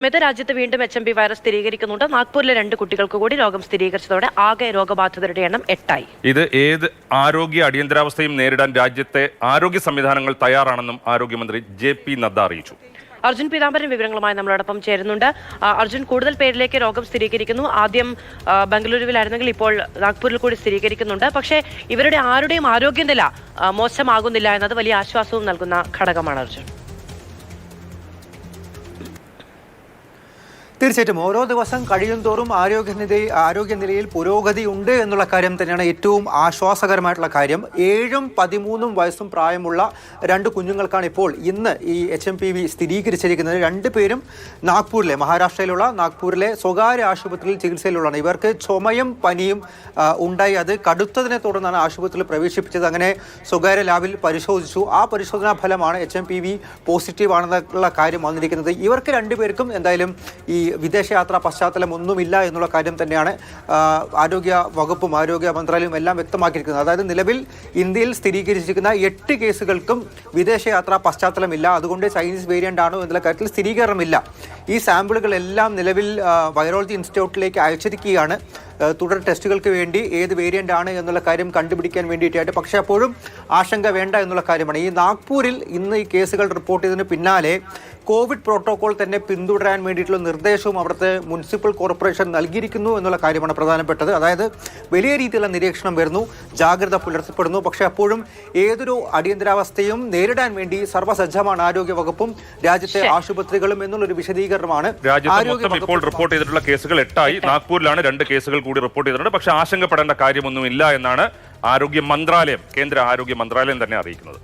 രാജ്യത്ത് വീണ്ടും HMP virus സ്ഥിരീകരിക്കുന്നുണ്ട്. നാഗ്പൂരിലെ 2 കുട്ടികൾക്ക് കൂടി രോഗം സ്ഥിരീകരിച്ചതോടെ ആകെ രോഗബാധിതരുടെ എണ്ണം 8 ഇത് ഏത് ആരോഗ്യ അടിയന്തരാവസ്ഥയും നേരിടാൻ രാജ്യത്തെ ആരോഗ്യ സംവിധാനങ്ങൾ തയ്യാറാണെന്നും ആരോഗ്യമന്ത്രി JP നദ്ദ അറിയിച്ചു. അർജുൻ പീതാംബരൻ വിവരങ്ങളുമായി നമ്മളോടൊപ്പം ചേരുന്നുണ്ട്. അർജുൻ, കൂടുതൽ പേരിലേക്ക് രോഗം സ്ഥിരീകരിക്കുന്നു. ആദ്യം ബംഗളൂരുവിലായിരുന്നെങ്കിൽ ഇപ്പോൾ നാഗ്പൂരിൽ കൂടി സ്ഥിരീകരിക്കുന്നുണ്ട്. പക്ഷേ ഇവരുടെ ആരുടെയും ആരോഗ്യനില മോശമാകുന്നില്ല എന്നത് വലിയ ആശ്വാസവും നൽകുന്ന ഘടകമാണ്. അർജുൻ, തീർച്ചയായിട്ടും ഓരോ ദിവസം കഴിയുന്തോറും ആരോഗ്യനിലയിൽ പുരോഗതി ഉണ്ട് എന്നുള്ള കാര്യം തന്നെയാണ് ഏറ്റവും ആശ്വാസകരമായിട്ടുള്ള കാര്യം. 7ഉം 13 വയസ്സും പ്രായമുള്ള 2 കുഞ്ഞുങ്ങൾക്കാണ് ഇപ്പോൾ ഇന്ന് ഈ HMPV സ്ഥിരീകരിച്ചിരിക്കുന്നത്. 2 പേരും മഹാരാഷ്ട്രയിലുള്ള നാഗ്പൂരിലെ സ്വകാര്യ ആശുപത്രിയിൽ ചികിത്സയിലുള്ളതാണ്. ഇവർക്ക് ചുമയും പനിയും ഉണ്ടായി. അത് കടുത്തതിനെ തുടർന്നാണ് ആശുപത്രിയിൽ പ്രവേശിപ്പിച്ചത്. അങ്ങനെ സ്വകാര്യ ലാബിൽ പരിശോധിച്ചു. ആ പരിശോധനാ ഫലമാണ് HMPV പോസിറ്റീവ് ആണെന്നുള്ള കാര്യം വന്നിരിക്കുന്നത്. ഇവർക്ക് 2 പേർക്കും എന്തായാലും ഈ വിദേശയാത്രാ പശ്ചാത്തലം ഒന്നുമില്ല എന്നുള്ള കാര്യം തന്നെയാണ് ആരോഗ്യ വകുപ്പും ആരോഗ്യ മന്ത്രാലയവും എല്ലാം വ്യക്തമാക്കിയിരിക്കുന്നത്. അതായത് നിലവിൽ ഇന്ത്യയിൽ സ്ഥിരീകരിച്ചിരിക്കുന്ന 8 കേസുകൾക്കും വിദേശയാത്രാ പശ്ചാത്തലമില്ല. അതുകൊണ്ട് ചൈനീസ് വേരിയന്റ് ആണോ എന്നുള്ള കാര്യത്തിൽ സ്ഥിരീകരണമില്ല. ഈ സാമ്പിളുകളെല്ലാം നിലവിൽ വൈറോളജി ഇൻസ്റ്റിറ്റ്യൂട്ടിലേക്ക് അയച്ചിരിക്കുകയാണ് തുടർ ടെസ്റ്റുകൾക്ക് വേണ്ടി ഏത് വേരിയന്റ് ആണ് എന്നുള്ള കാര്യം കണ്ടുപിടിക്കാൻ വേണ്ടിയിട്ടായിട്ട്. പക്ഷേ അപ്പോഴും ആശങ്ക വേണ്ട എന്നുള്ള കാര്യമാണ്. ഈ നാഗ്പൂരിൽ ഇന്ന് ഈ കേസുകൾ റിപ്പോർട്ട് ചെയ്തതിന് പിന്നാലെ കോവിഡ് പ്രോട്ടോകോൾ തന്നെ പിന്തുടരാൻ വേണ്ടിയിട്ടുള്ള നിർദ്ദേശവും അവിടുത്തെ മുനിസിപ്പൽ കോർപ്പറേഷൻ നൽകിയിരിക്കുന്നു എന്നുള്ള കാര്യമാണ് പ്രധാനപ്പെട്ടത്. അതായത് വലിയ രീതിയിലുള്ള നിരീക്ഷണം വരുന്നു, ജാഗ്രത പുലർത്തപ്പെടുന്നു. പക്ഷേ അപ്പോഴും ഏതൊരു അടിയന്തരാവസ്ഥയും നേരിടാൻ വേണ്ടി സർവ്വസജ്ജമാണ് ആരോഗ്യ വകുപ്പും രാജ്യത്തെ ആശുപത്രികളും എന്നുള്ളൊരു വിശദീകരണമാണ്. രാജ്യത്ത് ഇപ്പോൾ റിപ്പോർട്ട് ചെയ്തിട്ടുള്ള കേസുകൾ 8 നാഗ്പൂരിലാണ് 2 കേസുകൾ കൂടി റിപ്പോർട്ട് ചെയ്തിട്ടുണ്ട്. പക്ഷേ ആശങ്കപ്പെടേണ്ട കാര്യമൊന്നുമില്ല എന്നാണ് കേന്ദ്ര ആരോഗ്യ മന്ത്രാലയം തന്നെ അറിയിക്കുന്നത്.